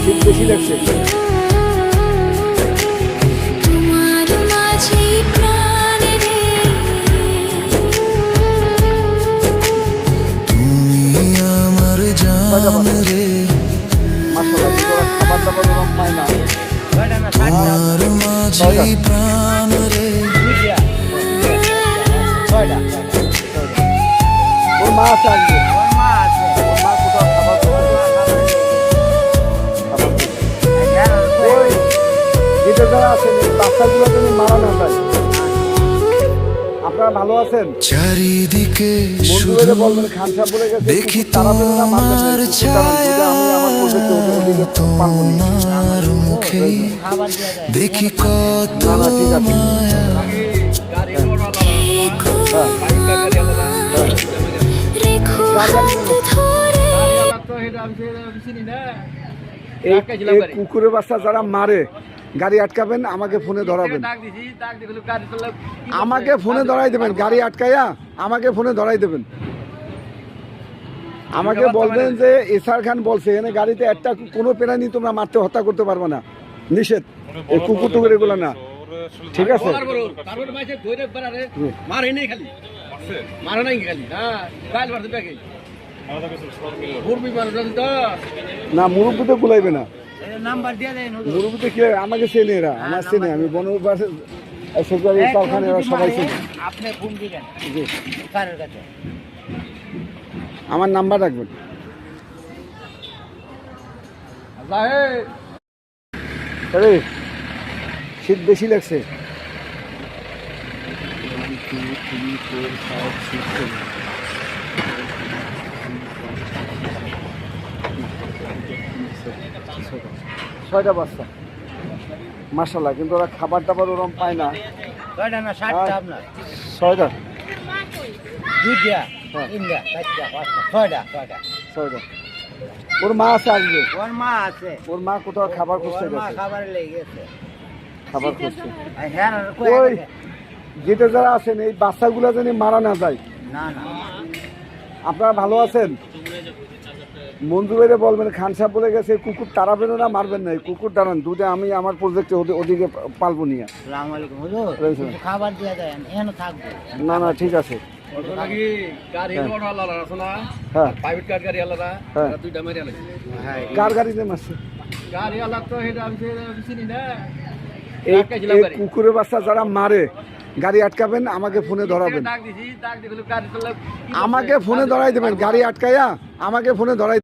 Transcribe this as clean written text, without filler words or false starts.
শীত বেশি লাগছে। খাবার দাবার ওরকম পায় না। ওর মা আছে আসবে, ওর মা কোথাও খাবার ওই যেটা যারা আছেন বাচ্চাগুলো যদি মারা না যায়। আপনারা ভালো আছেন? চারিদিকে বন্ধুদের বলবেন খান সাহেব বলে গেছে দেখি তারা পেলে না মানতে তোমার ছায়া তোমার মুখে দেখি কত মায়া। এই কুকুরের বাচ্চা যারা মারে গাড়ি আটকাবেন, আমাকে ফোনে ধরাবেন, আমাকে ফোনে ধরাই দেবেন। গাড়ি আটকাইয়া আমাকে ফোনে ধরাই দেবেন। আমাকে বলবেন যে এসআর খান বলছে এখানে গাড়িতে একটা কোনো প্রাণী তোমরা মারতে হত্যা করতে পারবে না, নিষেধ। এই কুকুর টুকুর এগুলো না, ঠিক আছে? না মুরব্বী তো গুলাইবে না, মুরব্বী তো কি আমাকে চেনে, এরা আমার চেনে, আমি বনবাসে সবাই চেনে। আমার নাম্বার রাখবেন। শীত বেশি লাগছে। ছয়টা বাচ্চা মাশাআল্লাহ, কিন্তু ওরা খাবার দাবার ওরকম পায় না। ছয়টা ওর মা আছে আসবে, ওর মা কোথাও খাবার খুঁজতে গেছে, খাবার খুঁজছে। ওই যেটা যারা আছেন এই বাচ্চাগুলো যেন মারা না যায়। আপনারা ভালো আছেন? মঞ্জু ভাইরে বলবেন খান সাহেব বলে গেছে কুকুর তাড়াবেন না, মারবেন না, কুকুর দাঁড়ান দুধে আমি আমার প্রজেক্টে ওদিকে পালবো নিয়ে। না না ঠিক আছে। কার গাড়িতে মারছে? এই কুকুরের বাচ্চা যারা মারে গাড়ি আটকাবেন, আমাকে ফোনে ধরাবেন, আমাকে ফোনে ধরাই দেবেন। গাড়ি আটকাইয়া আমাকে ফোনে ধরাই